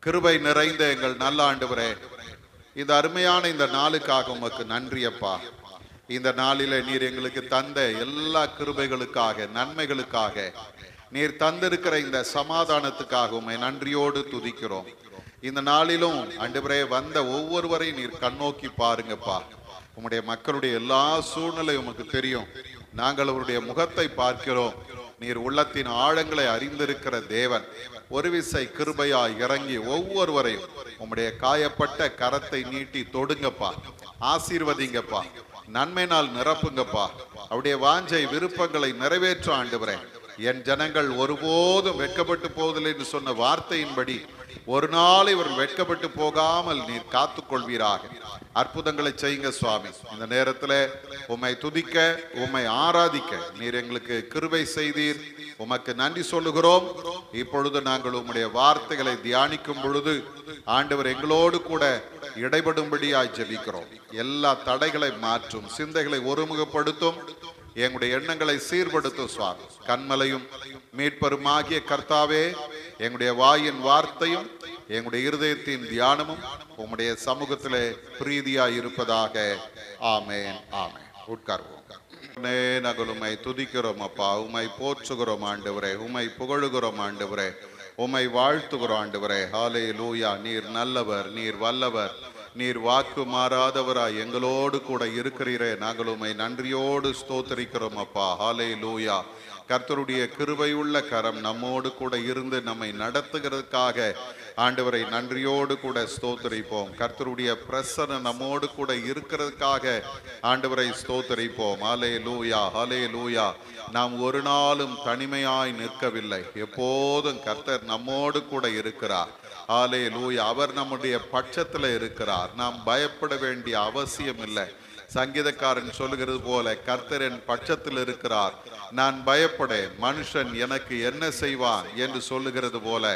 கிருபை நிறைந்த எங்கள் நல்ல ஆண்டவரே, இந்த அருமையான இந்த நாளுக்காக உமக்கு நன்றி அப்பா. இந்த நாளில நீர் எங்களுக்கு தந்த எல்லா கிருபைகளுக்காக, நன்மைகளுக்காக, நீர் தந்திருக்கிற இந்த சமாதானத்துக்காக உம்மை நன்றியோடு துதிக்கிறோம். இந்த நாளிலும் ஆண்டவரே வந்த ஒவ்வொருவரையும் நீர் கண்ணோக்கி பாருங்கப்பா. உம்முடைய மக்களுடைய எல்லா சூழ்நிலையும் உமக்கு தெரியும். நாங்கள் அவருடைய முகத்தை பார்க்கிறோம். நீர் உள்ளத்தின் ஆழங்களை அறிந்திருக்கிற தேவன். ஒரு விசை கிருபையாய் இறங்கி ஒவ்வொருவரையும் உம்முடைய காயப்பட்ட கரத்தை நீட்டி தொடுங்கப்பா, ஆசீர்வதிங்கப்பா, நன்மையினால் நிரப்புங்கப்பா. அவருடைய வாஞ்சை விருப்பங்களை நிறைவேற்ற ஆண்டவரே. என் ஜனங்கள் ஒருபோதும் வெட்கப்பட்டு போவதில்லை என்று சொன்ன வார்த்தையின்படி ஒரு நாள் இவர்கள் வெட்கப்பட்டு போகாமல் நீர் காத்துக்கொள்வீராக. அற்புதங்களை செய்யுங்க சுவாமி. இந்த நேரத்தில் உம்மை துதிக்க, உம்மை ஆராதிக்க நீர் எங்களுக்கு கிருபை செய்தீர். உமக்கு நன்றி சொல்லுகிறோம். இப்பொழுது நாங்கள் உம்முடைய வார்த்தைகளை தியானிக்கும் பொழுது ஆண்டவர் எங்களோடு கூட இடைபடும்படியாய் ஜெபிக்கிறோம். எல்லா தடைகளை மாற்றும், சிந்தைகளை ஒருமுகப்படுத்தும், எங்களுடைய எண்ணங்களை சீர்படுத்தும் சுவாமி. கண்மலையும் மீட்பருமாகிய கர்த்தாவே, எங்களுடைய வாயின் வார்த்தையும் எங்களுடைய இருதயத்தின் தியானமும் உம்முடைய சமூகத்திலே பிரீதியாய் இருப்பதாக. ஆமேன், ஆமேன். உட்கார்வோம். நாங்கள் உம்மை துதிக்கிறோம் அப்பா, உம்மை போற்றுகிறோம் ஆண்டவரே, உம்மை புகழுகிறோம் ஆண்டவரே, உம்மை வாழ்த்துகிறோம் ஆண்டவரே. ஹல்லேலூயா. நீர் நல்லவர், நீர் வல்லவர், நீர் வாக்கு மாறாதவராய் எங்களோடு கூட இருக்கிறீரே. நாங்கள் உம்மை நன்றியோடு ஸ்தோத்திரிக்கிறோம் அப்பா. ஹல்லேலூயா. கர்த்தருடைய கிருபையுள்ள கரம் நம்மோடு கூட இருந்து நம்மை நடத்துகிறதுக்காக ஆண்டவரை நன்றியோடு கூட ஸ்தோத்திரிப்போம். கர்த்தருடைய பிரசன்னம் நம்மோடு கூட இருக்கிறதுக்காக ஆண்டவரை ஸ்தோத்திரிப்போம். ஹல்லேலூயா, ஹல்லேலூயா. நாம் ஒரு நாளும் தனிமையாய் நிற்கவில்லை. எப்போதும் கர்த்தர் நம்மோடு கூட இருக்கிறார். ஹல்லேலூயா. அவர் நம்முடைய பட்சத்தில் இருக்கிறார். நாம் பயப்பட வேண்டிய அவசியம் இல்லை. சங்கீதக்காரன் சொல்லுகிறது போல, கர்த்தர் என் பட்சத்தில் இருக்கிறார், நான் பயப்படேன், மனுஷன் எனக்கு என்ன செய்வான் என்று சொல்லுகிறது போல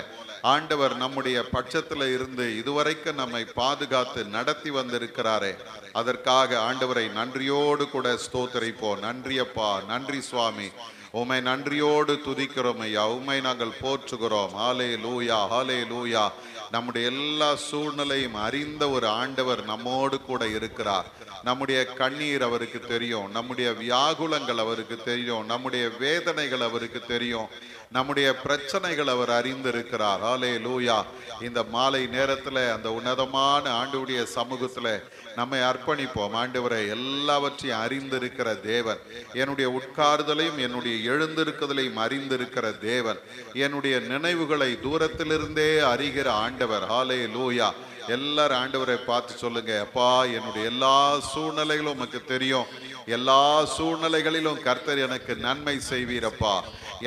ஆண்டவர் நம்முடைய பட்சத்தில் இருந்து இதுவரைக்கும் நம்மை பாதுகாத்து நடத்தி வந்திருக்கிறாரே. அதற்காக ஆண்டவரை நன்றியோடு கூட ஸ்தோத்திரிப்போம். நன்றி அப்பா, நன்றி சுவாமி. உம்மை நன்றியோடு துதிக்கிறோம் ஐயா, உம்மை நாங்கள் போற்றுகிறோம். ஹல்லேலூயா, ஹல்லேலூயா. நம்முடைய எல்லா சூழ்நிலையும் அறிந்த ஒரு ஆண்டவர் நம்மோடு கூட இருக்கிறார். நம்முடைய கண்ணீர் அவருக்கு தெரியும், நம்முடைய வியாகுலங்கள் அவருக்கு தெரியும், நம்முடைய வேதனைகள் அவருக்கு தெரியும், நம்முடைய பிரச்சனைகள் அவர் அறிந்திருக்கிறார். ஹல்லேலூயா. இந்த மாலை நேரத்தில் அந்த உன்னதமான ஆண்டவருடைய சமூகத்தில் நம்மை அர்ப்பணிப்போம். ஆண்டவரை, எல்லாவற்றையும் அறிந்திருக்கிற தேவன், என்னுடைய உட்கார்தலையும் என்னுடைய எழுந்திருக்குதலையும் அறிந்திருக்கிற தேவன், என்னுடைய நினைவுகளை தூரத்திலிருந்தே அறிகிற ஆண்டவர். ஹல்லேலூயா. எல்லாரும் ஆண்டவரை பார்த்து சொல்லுங்க, அப்பா என்னுடைய எல்லா சூழ்நிலைகளும் உமக்கு தெரியும், எல்லா சூழ்நிலைகளிலும் கர்த்தர் எனக்கு நன்மை செய்வீரப்பா,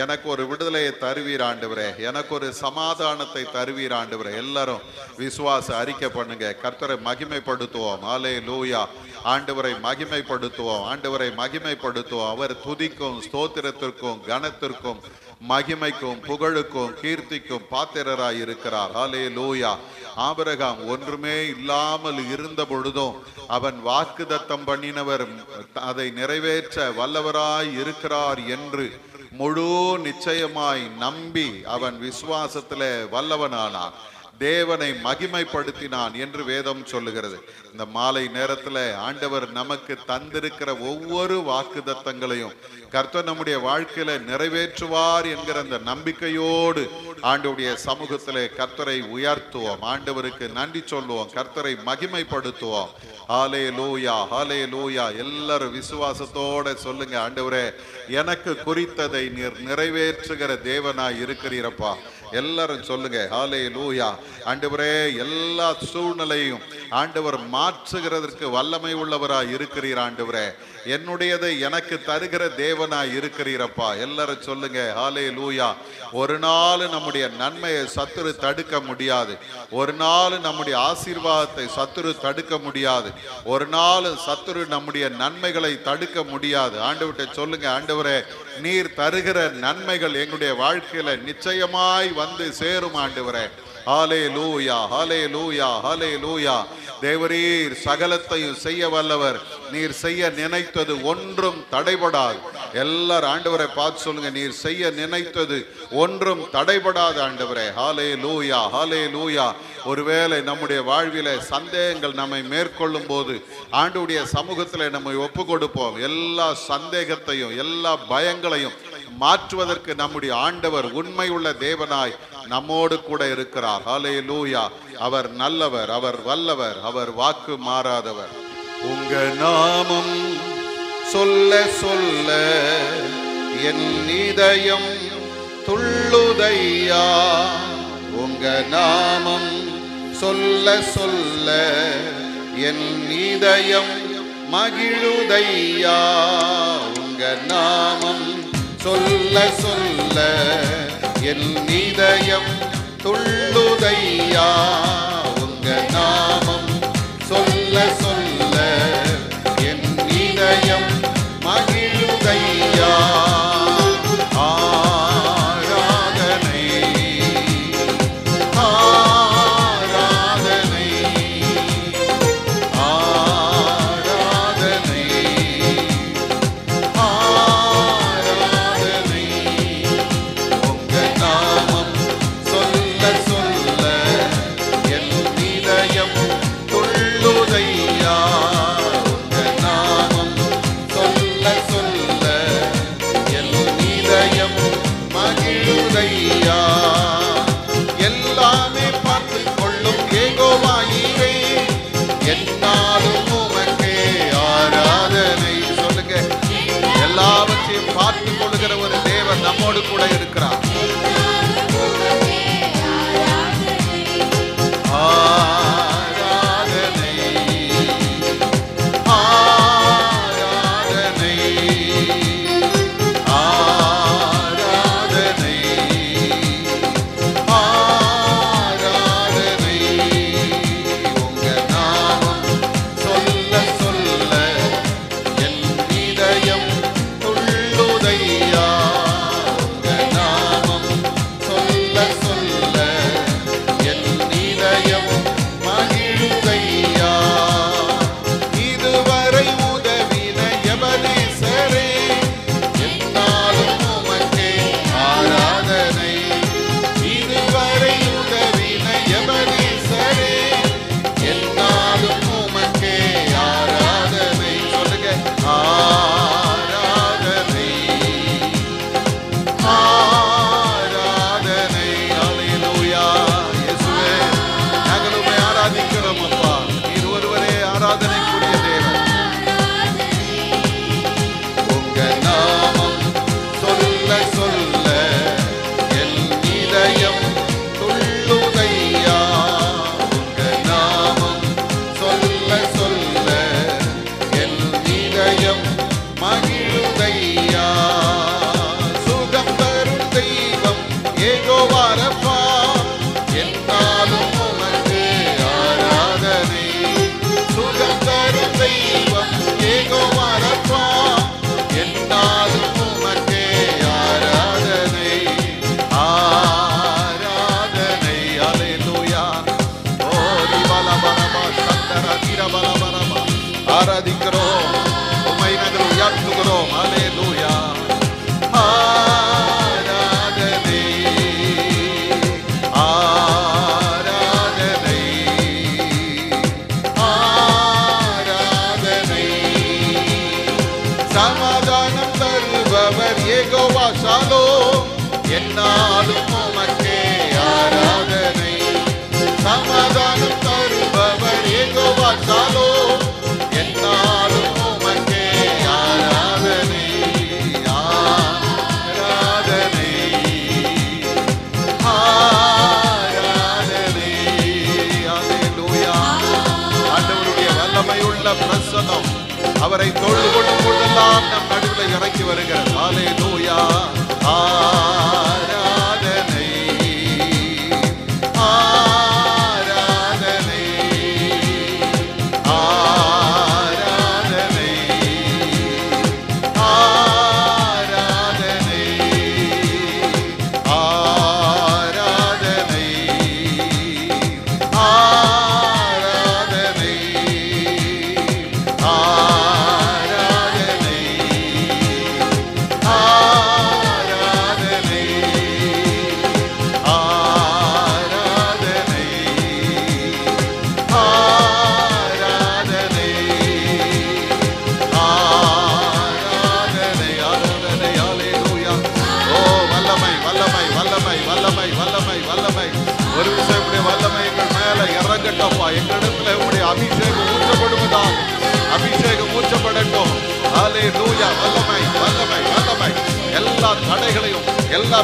எனக்கு ஒரு விடுதலையை தருவீர் ஆண்டவரே, எனக்கு ஒரு சமாதானத்தை தருவீர் ஆண்டவரே. எல்லாரும் விசுவாச அறிக்கை பண்ணுங்க. கர்த்தரை மகிமைப்படுத்துவோம். ஹல்லேலூயா. ஆண்டவரை மகிமைப்படுத்துவோம், ஆண்டவரை மகிமைப்படுத்துவோம். அவர் துதிக்கும், ஸ்தோத்திரத்திற்கும் கனத்திற்கும் மகிமைக்கும் புகழுக்கும் கீர்த்திக்கும் பாத்திரராய் இருக்கிறார். ஹல்லேலூயா. ஆபிரகாம் ஒன்றுமே இல்லாமல் இருந்த பொழுதும் அவன் வாக்குத்தத்தம் பண்ணினவர் அதை நிறைவேற்ற வல்லவராய் இருக்கிறார் என்று முழு நிச்சயமாய் நம்பி அவன் விசுவாசத்திலே வல்லவனானான், தேவனை மகிமைப்படுத்தினான் என்று வேதம் சொல்லுகிறது. இந்த மாலை நேரத்தில் ஆண்டவர் நமக்கு தந்திருக்கிற ஒவ்வொரு வாக்குத்தத்தங்களையும் கர்த்தர் நம்முடைய வாழ்க்கையில நிறைவேற்றுவார் என்கிற அந்த நம்பிக்கையோடு ஆண்டவருடைய சமூகத்திலே கர்த்தரை உயர்த்துவோம், ஆண்டவருக்கு நன்றி சொல்லுவோம், கர்த்தரை மகிமைப்படுத்துவோம். ஹல்லேலூயா, ஹல்லேலூயா. எல்லாரும் விசுவாசத்தோட சொல்லுங்க, ஆண்டவரே எனக்கு குறித்ததை நீர் நிறைவேற்றுகிற தேவனாய் இருக்கிறீரப்பா. எல்லாரும் சொல்லுங்க, ஹல்லேலூயா. ஆண்டவரே, எல்லா சூழ்நிலையும் ஆண்டவர் மாற்றுகிறதற்கு வல்லமை உள்ளவராய் இருக்கிறீர். ஆண்டவரே, என்னுடையதை எனக்கு தருகிற தேவனாய் இருக்கிறீரப்பா. எல்லாரும் சொல்லுங்க, ஹல்லேலூயா. ஒரு நாள் நம்முடைய நன்மையை சத்துரு தடுக்க முடியாது, ஒரு நாள் நம்முடைய ஆசீர்வாதத்தை சத்துரு தடுக்க முடியாது, ஒரு நாள் சத்துரு நம்முடைய நன்மைகளை தடுக்க முடியாது. ஆண்டவர்கிட்ட சொல்லுங்க, ஆண்டவரே நீர் தருகிற நன்மைகள் எங்களுடைய வாழ்க்கையில நிச்சயமாய் வந்து சேரும் ஆண்டவரே. ஹல்லேலூயா, ஹல்லேலூயா, ஹல்லேலூயா. தேவரீர் சகலத்தையும் செய்ய வல்லவர், நீர் செய்ய நினைத்தது ஒன்றும் தடைபடாது. எல்லாரும் ஆண்டவரை பார்த்து சொல்லுங்க, நீர் செய்ய நினைத்தது ஒன்றும் தடைபடாத ஆண்டவரே. ஹல்லேலூயா, ஹல்லேலூயா. ஒருவேளை நம்முடைய வாழ்விலே சந்தேகங்கள் நம்மை மேற்கொள்ளும் போது ஆண்டவருடைய சமூகத்தில் நம்மை ஒப்பு கொடுப்போம். எல்லா சந்தேகத்தையும் எல்லா பயங்களையும் மாற்றுவதற்கு நம்முடைய ஆண்டவர் உண்மை உள்ள தேவனாய் நம்மோடு கூட இருக்கிறார். ஹல்லேலூயா. அவர் நல்லவர், அவர் வல்லவர், அவர் வாக்கு மாறாதவர். உங்க நாமம் சொல்ல சொல்ல என் இதயம் துள்ளுதையா. உங்க நாமம் சொல்ல சொல்ல என் இதயம் மகிழுதையா. உங்க நாமம் சொல்ல சொல்ல என் இதயம் துள்ளுதையா. உங்க நாமம் சொல்ல சொல்ல என் இதயம் மகிழுதையா. ஆராதனை ஆராதனை ஆராதனை ஆராதனை. உங்க நாமம் சொல்ல சொல்ல என் இதயம் துள்ளுதையா. உங்க நாமம் சொல்ல சொல்ல என் இதயம் மகிழுதையா. எல்லாமே பார்த்து கொள்ளும் யெகோவாயிரே, என்னாலும் உமக்கே ஆராதனை. சொல்லுங்க, எல்லாவற்றையும் பார்த்து கொள்ளுகிற ஒரு தேவன் நம்மோடு கூட இருக்கிறார். ஆராதனை ஆராதனை ஆராதனை ஆராதனை. உங்க நாமம் சொல்ல சொல்ல என் இதயம் துள்ளுதையா. உங்க நாமம் சொல்ல சொல்ல என் இதயம் மகிழுதையா. இதுவரை உதவின எபனேசரே, என்னாலும் உமக்கே ஆராதனை. இதுவரை உதவின எபனேசரே, என்னாலும் உமக்கே ஆராதனை. சொல்லுங்க, ஆராதனை ஆராதனை. ஹல்லேலூயா. இயேசுவே, நாங்கள் உம்மை ஆராதிக்கிறோம் அப்பா. நீர் ஒருவரே ஆராதனைக்குரிய தேவன். உங்க நாமம் சொல்ல சொல்ல என் இதயம் துள்ளுதையா. உங்க நாமம் சொல்ல சொல்ல என் இதயம் மகிழுதையா. சுகம் தரும் தெய்வம் யெகோவா ரப்பா, என்னாலும் உமக்கு ஆராதனை. சுகம் தரும் தெய்வம் யெகோவா ரப்பா, என்னாலும் உமக்கே ஆராதனை. ஆராதனை. ஹல்லேலூயா. ஓ ரிபலபரபா சந்தர திரபலபரபா. ஆராதிக்கிறோம், உம்மை நாங்கள் உயர்த்துகிறோம். ஹல்லேலூயா. ஆராதனை ஆராதனை ஆராதனை. சமாதானம் தருபவர் யெகோவா ஷாலோம், என்னாலும் உமக்கே ஆராதனை. சமாதானம் தருபவர் யெகோவா ஷாலோம், என்னாலும் உமக்கே ஆராதனை. ஆராதனை ஆராதனை. ஹல்லேலூயா. ஆண்டவருடைய வல்லமையுள்ள பிரசன்னம் அவரை தொழுது கொள்ளும் பொழுதெல்லாம் நம் நடுவில் இறங்கி வருகிறது. ஹல்லேலூயா. ஆராதனை ஆராதனை ஆராதனை ஆராதனை ஆராதனை ஆராதனை ஆராதனை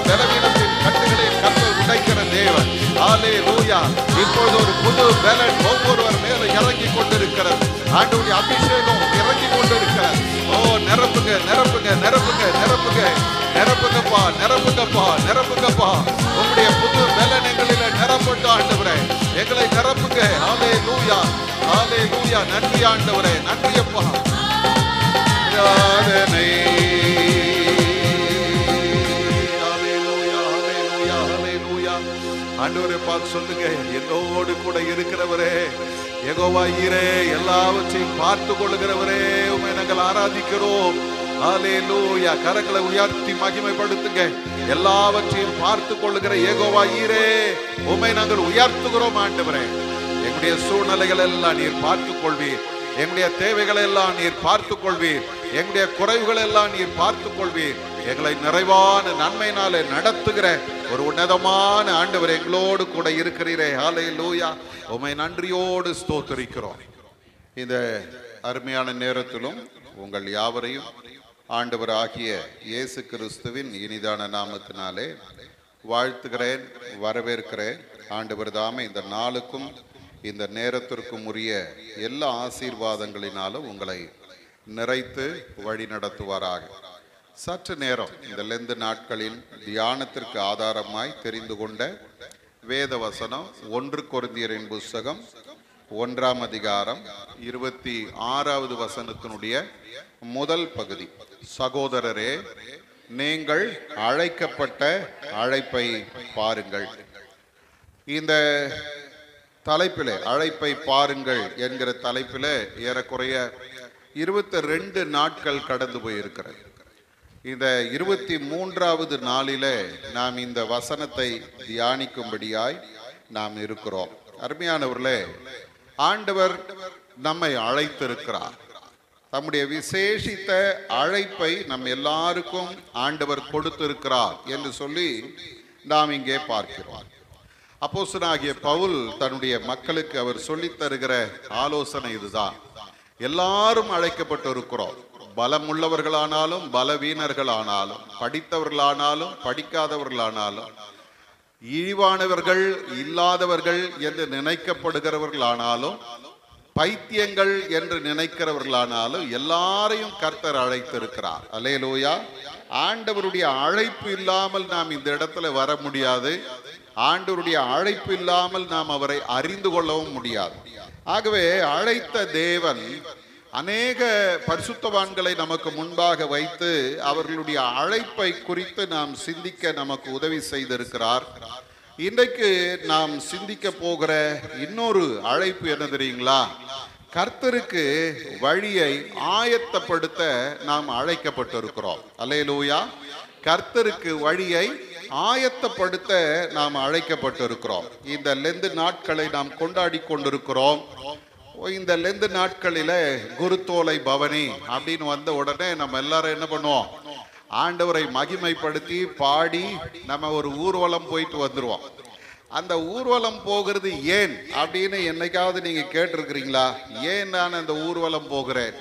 பலவீனத்தின் கட்டுகளை கர்த்தர் உடைக்கிற தேவன். ஹல்லேலூயா. இப்பொழுது ஒரு புது பலன் ஒவ்வொருவர் மேல இறங்கி கொண்டிருக்கிறது. ஆண்டவருடைய அபிஷேகம் இறங்கி கொண்டிருக்கிறது. ஓ, நிரப்புங்க நிரப்புங்க நிரப்புங்க நிரப்புங்க நிரப்புங்கப்பா நிரப்புங்கப்பா நிரப்புங்கப்பா. உங்களுடைய புது பலன் எங்களில நிரப்பட்டு ஆண்டவரே, எங்களை நிரப்புங்க. ஹல்லேலூயா ஹல்லேலூயா. நன்றி ஆண்டவரே, நன்றியப்பா. ஆண்டவரே பார்த்து சொல்லுங்க, என்னோடு கூட இருக்கிறவரே, யெகோவா ஈரே, எல்லாவற்றையும் பார்த்து கொள்ளுகிறவரே, உம்மை நாங்கள் ஆராதிக்கிறோம். ஹல்லேலூயா. கரங்களை உயர்த்தி மகிமைப்படுத்துங்க. எல்லாவற்றையும் பார்த்து கொள்ளுகிற யெகோவா ஈரே, உம்மை நாங்கள் உயர்த்துகிறோம் ஆண்டவரே. எங்களுடைய சூழ்நிலைகள் எல்லாம் நீர் பார்த்துக் கொள்வீர். எங்களுடைய தேவைகளை எல்லாம் நீர் பார்த்துக் கொள்வீர். எங்களுடைய குறைவுகள் எல்லாம் நீர் பார்த்துக் கொள்வீர். எங்களை நிறைவான நன்மையினாலே நடத்துகிற ஒரு உன்னதமான ஆண்டவர் எங்களோடு கூட இருக்கிறீரே. ஹல்லேலூயா. உம்மை நன்றியோடு ஸ்தோத்திரிக்கிறோம். இந்த அருமையான நேரத்திலும் உங்கள் யாவரையும் ஆண்டவர் ஆகிய இயேசு கிறிஸ்துவின் இனிதான நாமத்தினாலே வாழ்த்துகிறேன், வரவேற்கிறேன். ஆண்டவர் தாமே இந்த நாளுக்கும் இந்த நேரத்திற்கும் உரிய எல்லா ஆசீர்வாதங்களினாலும் உங்களை நிறைத்து வழி நடத்துவாராக. சற்று நேரம் இந்த லெந்து நாட்களின் தியானத்திற்கு ஆதாரமாய் தெரிந்து கொண்ட வேத வசனம் 1 கொரிந்தியரின் புஸ்தகம் 1ஆம் அதிகாரம் 26வது வசனத்தினுடைய முதல் பகுதி. சகோதரரே, நீங்கள் அழைக்கப்பட்ட அழைப்பை பாருங்கள். இந்த தலைப்பிலே, அழைப்பை பாருங்கள் என்கிற தலைப்பிலே ஏறக்குறைய 22 நாட்கள் கடந்து போயிருக்கிறது. இந்த 23வது நாளிலே நாம் இந்த வசனத்தை தியானிக்கும்படியாய் நாம் இருக்கிறோம். அருமையானவர்களே, ஆண்டவர் நம்மை அழைத்திருக்கிறார். தம்முடைய விசேஷித்த அழைப்பை நம் எல்லாருக்கும் ஆண்டவர் கொடுத்திருக்கிறார் என்று சொல்லி நாம் இங்கே பார்க்கிறோம். அப்போஸ்தலனாகிய பவுல் தன்னுடைய மக்களுக்கு அவர் சொல்லித் தருகிற ஆலோசனை இதுதான். எல்லாரும் அழைக்கப்பட்டிருக்கிறோம். பலம் உள்ளவர்களானாலும் பலவீனர்களானாலும், படித்தவர்களானாலும் படிக்காதவர்களானாலும், இழிவானவர்கள் இல்லாதவர்கள் என்று நினைக்கப்படுகிறவர்களானாலும், பைத்தியங்கள் என்று நினைக்கிறவர்களானாலும் எல்லாரையும் கர்த்தர் அழைத்திருக்கிறார். அல்லேலூயா. ஆண்டவருடைய அழைப்பு இல்லாமல் நாம் இந்த இடத்துல வர முடியாது. ஆண்டவருடைய அழைப்பு இல்லாமல் நாம் அவரை அறிந்து கொள்ளவும் முடியாது. ஆகவே அழைத்த தேவன் அநேக பரிசுத்தவான்களை நமக்கு முன்பாக வைத்து அவர்களுடைய அழைப்பை குறித்து நாம் சிந்திக்க நமக்கு உதவி செய்திருக்கிறார். இன்றைக்கு நாம் சிந்திக்க போகிற இன்னொரு அழைப்பு என்ன தெரியுங்களா? கர்த்தருக்கு வழியை ஆயத்தப்படுத்த நாம் அழைக்கப்பட்டிருக்கிறோம். அல்லேலூயா. கர்த்தருக்கு வழியை ஆயத்தப்படுத்த நாம் அழைக்கப்பட்டிருக்கிறோம். இந்த லெந்து நாட்களை நாம் கொண்டாடி கொண்டிருக்கிறோம். இந்த லெந்து நாட்களில குருத்தோலை பவனி அப்படின்னு வந்த உடனே நம்ம எல்லாரும் என்ன பண்ணுவோம்? ஆண்டவரை மகிமைப்படுத்தி பாடி நம்ம ஒரு ஊர்வலம் போயிட்டு வந்துருவோம். அந்த ஊர்வலம் போகிறது ஏன் அப்படின்னு என்னைக்காவது நீங்க கேட்டிருக்கிறீங்களா? ஏன் நான் அந்த ஊர்வலம் போகிறேன்?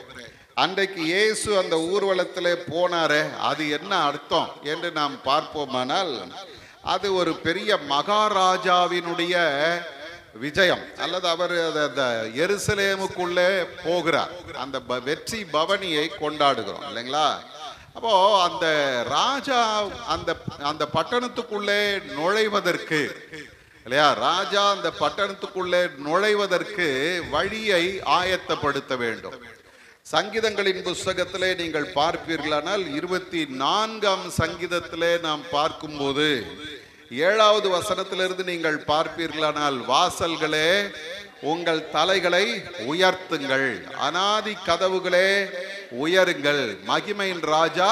அன்றைக்கு இயேசு அந்த ஊர்வலத்திலே போனாரே, அது என்ன அர்த்தம் என்று நாம் பார்ப்போமானால், அது ஒரு பெரிய மகாராஜாவினுடைய விஜயம், அல்லது அவர் அந்த எருசலேமுக்குள்ளே போகிறார். அந்த வெற்றி பவனியை கொண்டாடுகிறோம் இல்லைங்களா? அப்போ அந்த ராஜா அந்த பட்டணத்துக்குள்ளே நுழைவதற்கு இல்லையா, ராஜா அந்த பட்டணத்துக்குள்ளே நுழைவதற்கு வழியை ஆயத்தப்படுத்த வேண்டும். சங்கீதங்களின் புஸ்தகத்திலே நீங்கள் பார்ப்பீர்களானால் 24ஆம் சங்கீதத்திலே நாம் பார்க்கும்போது 7வது வசனத்திலிருந்து நீங்கள் பார்ப்பீர்களானால், வாசல்களே உங்கள் தலைகளை உயர்த்துங்கள், அநாதி கதவுகளே உயருங்கள், மகிமையின் ராஜா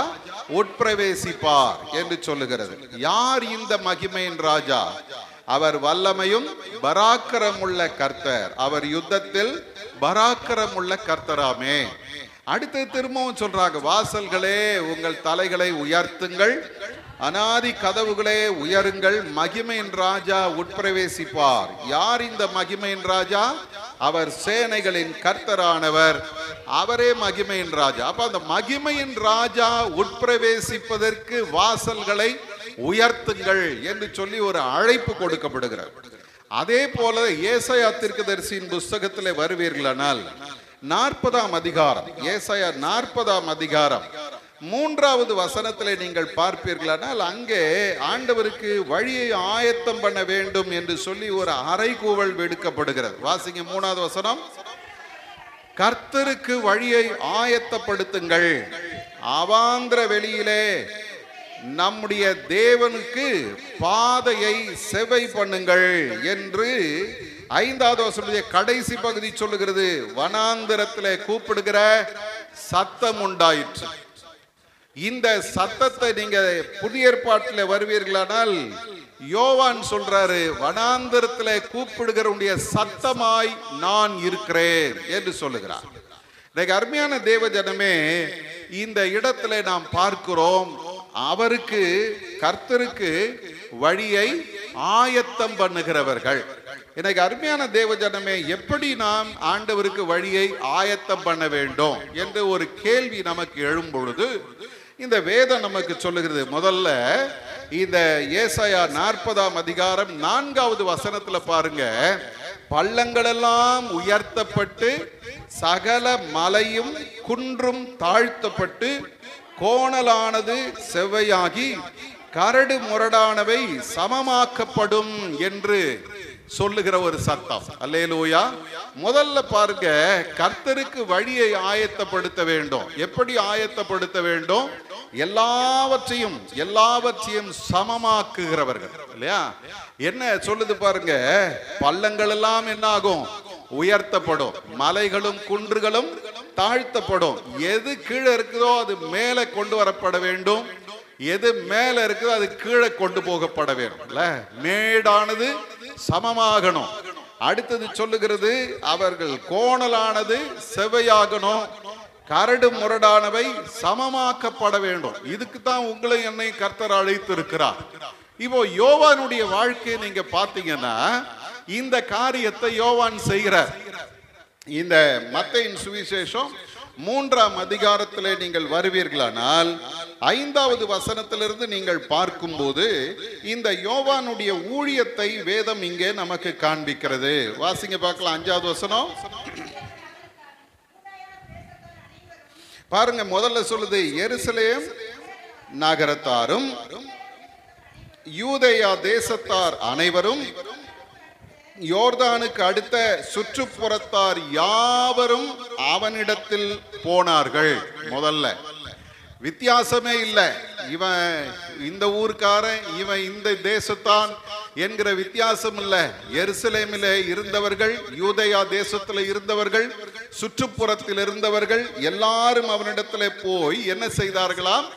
உட்பிரவேசிப்பார் என்று சொல்லுகிறது. யார் இந்த மகிமையின் ராஜா? அவர் வல்லமையும் பராக்கிரமுள்ள கர்த்தர். அவர் யுத்தத்தில் பராக்கிரமுள்ள கர்த்தராமே. அடுத்து திரும்பவும் சொல்றாங்க, வாசல்களே உங்கள் தலைகளை உயர்த்துங்கள், அநாதி கதவுகளே உயருங்கள், மகிமையின் ராஜா உட்பிரவேசிப்பார். யார் இந்த மகிமையின் ராஜா? அவர் சேனைகளின் கர்த்தரானவர், அவரே மகிமையின் ராஜா. அப்ப அந்த மகிமையின் ராஜா உட்பிரவேசிப்பதற்கு வாசல்களை உயர்த்துங்கள் என்று சொல்லி ஒரு அழைப்பு கொடுக்கப்படுகிறது. அதே போல ஏசாயா தீர்க்கதரிசியின் புஸ்தகத்திலே வருவீர்களானால் 40ஆம் அதிகாரம், ஏசாயா 40ஆம் அதிகாரம் 3வது வசனத்திலே நீங்கள் பார்ப்பீர்களானால் அங்கே ஆண்டவருக்கு வழியை ஆயத்தம் பண்ண வேண்டும் என்று சொல்லி ஒரு அறைகூவல் விடுக்கப்படுகிறது. வாசிங்க 3வது வசனம். கர்த்தருக்கு வழியை ஆயத்தப்படுத்துங்கள், அவாந்திர வெளியிலே நம்முடைய தேவனுக்கு பாதையை செவை பண்ணுங்கள் என்று 5வது வசனத்திலே கடைசி பகுதி சொல்லுகிறது. வனாந்திரத்திலே கூப்பிடுகிற சத்தம் உண்டாயிற்று. இந்த சத்தத்தை நீங்க புதிய ஏற்பாட்டில் வருவீர்களானால் யோவான் சொல்றாரு, வனாந்திரத்திலே கூப்பிடுகிற சத்தமாய் நான் இருக்கிறேன் என்று சொல்லுகிறார். இன்னைக்கு அருமையான தேவ ஜனமே, இந்த இடத்துல நாம் பார்க்கிறோம், அவருக்கு கர்த்தருக்கு வழியை ஆயத்தம் பண்ணுகிறவர்கள். எனக்கு அருமையான தேவ ஜனமே, எப்படி நாம் ஆண்டவருக்கு வழியை ஆயத்தம் பண்ண வேண்டும் என்று ஒரு கேள்வி நமக்கு எழும் பொழுது இந்த வேதம் நமக்கு சொல்லுகிறது. முதல்ல இந்த ஏசாயா 40ஆம் அதிகாரம் 4வது வசனத்துல பாருங்க, பள்ளங்கள் எல்லாம் உயர்த்தப்பட்டு சகல மலையும் குன்றும் தாழ்த்தப்பட்டு கோணலானது செவ்வையாகி கரடு முரடானவை சமமாக்கப்படும் என்று சொல்லுகிற ஒரு சத்தம். அல்லேலூயா. முதல்ல பாருங்க, கர்த்தருக்கு வழியை ஆயத்தப்படுத்த வேண்டும். எப்படி ஆயத்தப்படுத்த வேண்டும்? எல்லாவற்றையும் சமமாக்குகிறவர்கள் இல்லையா? என்ன சொல்லுது பாருங்க, பள்ளங்கள் எல்லாம் என்ன ஆகும்? உயர்த்தப்படும், மலைகளும் குன்றுகளும் தாழ்த்தப்படும். எது கீழே இருக்குதோ அது மேலே கொண்டு வரப்பட வேண்டும், எது மேல இருக்குதோ அது கீழே கொண்டு போகப்பட வேண்டும். மேடானது சமமாகணும். அடுத்தது சொல்லுகிறது, அவர்கள் கோணலானது செவ்வையாகணும், கரடு முரடானவை சமமாக்கப்பட வேண்டும். இதுக்கு தான் உங்களை என்னை கர்த்தர் அழைத்து இருக்கிறார். இப்போ யோவானுடைய வாழ்க்கையை நீங்க பாத்தீங்கன்னா இந்த காரியத்தை யோவான் செய்கிறார். இந்த மத்தேயின் சுவிசேஷம் 3ஆம் அதிகாரத்திலே நீங்கள் வருவீர்களானால் 5வது வசனத்திலிருந்து நீங்கள் பார்க்கும்போது இந்த யோவானுடைய ஊழியத்தை வேதம் இங்கே நமக்கு காண்பிக்கிறது. வாசிங்க பார்க்கலாம் 5வது வசனம் பாருங்க. முதல்ல சொல்லுது, எருசலேம் நகரத்தாரும் யூதேயா தேசத்தார் அனைவரும் யோர்தானுக்கு அடுத்த சுற்றுப்புறத்தார் யாவரும் அவனிடத்தில் போனார்கள். முதல்ல வித்தியாசமே இல்லை, இவன் இந்த ஊர்க்காரன், இவன் இந்த தேசத்தான் என்கிற வித்தியாசம் இல்லை. எருசலேமிலே இருந்தவர்கள், யூதேயா தேசத்தில் இருந்தவர்கள், சுற்றுப்புறத்தில் இருந்தவர்கள் எல்லாரும் அவனிடத்தில் போய் என்ன செய்தார்களாம்?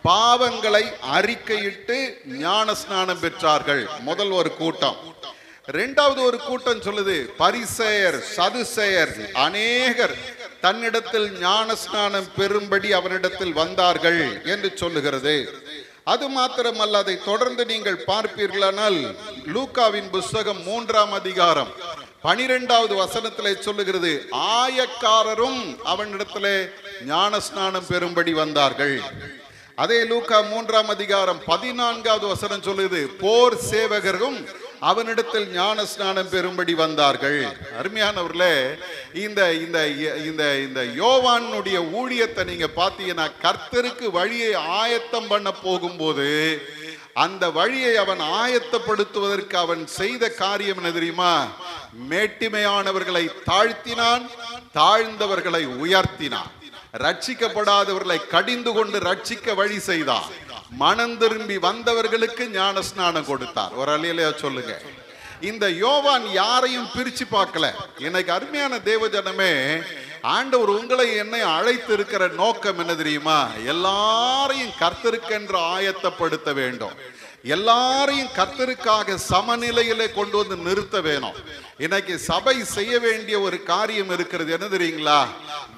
பாவங்களை அறிக்கையிட்டு ஞான ஸ்நானம் பெற்றார்கள். முதல் ஒரு கூட்டம். 2வது ஒரு கூட்டம் சொல்லுது, பரிசேயர் சதுசேயர் அநேகர் தன்னிடத்தில் ஞான ஸ்நானம் பெறும்படி அவனிடத்தில் வந்தார்கள் என்று சொல்லுகிறது. அது மாத்திரமல்ல, அதை தொடர்ந்து நீங்கள் பார்ப்பீர்களானால் லூக்காவின் புஸ்தகம் 3ஆம் அதிகாரம் 12வது வசனத்திலே சொல்லுகிறது, ஆயக்காரரும் அவனிடத்திலே ஞான ஸ்நானம் பெறும்படி வந்தார்கள். அதே லூக்கா 3ஆம் அதிகாரம் 14வது வசனம் சொல்லுது, போர் சேவகரும் அவனிடத்தில் ஞான ஸ்நானம் பெறும்படி வந்தார்கள். அருமையானவர்களே, இந்த இந்த இந்த இந்த யோவானுடைய ஊழியத்தை நீங்க பார்த்தீங்கன்னா, கர்த்தருக்கு வழியை ஆயத்தம் பண்ண போகும்போது அந்த வழியை அவன் ஆயத்தப்படுத்துவதற்கு அவன் செய்த காரியம் என்ன தெரியுமா? மேட்டிமையானவர்களை தாழ்த்தினான், தாழ்ந்தவர்களை உயர்த்தினான், ரட்சிக்கப்படாதவர்களை கடிந்து கொண்டு ரட்சிக்க வழி செய்தான், மனம் திரும்பி வந்தவர்களுக்கு ஞான ஸ்நானம் கொடுத்தார். ஒரு அல்லேலூயா சொல்லுங்க. இந்த யோவான் யாரையும் பிரிச்சு பார்க்கல. எனக்கு அருமையான தேவ ஜனமே, ஆண்டவர் உங்களை என்னை அழைத்து இருக்கிற நோக்கம் என்ன தெரியுமா? எல்லாரையும் கர்த்தருக்கென்று ஆயத்தப்படுத்த வேண்டும், எல்லாரையும் கர்த்தருக்காக சமநிலையிலே கொண்டு வந்து நிறுத்த வேணும். இன்னைக்கு சபை செய்ய வேண்டிய ஒரு காரியம் இருக்கிறது, என்ன தெரியுங்களா?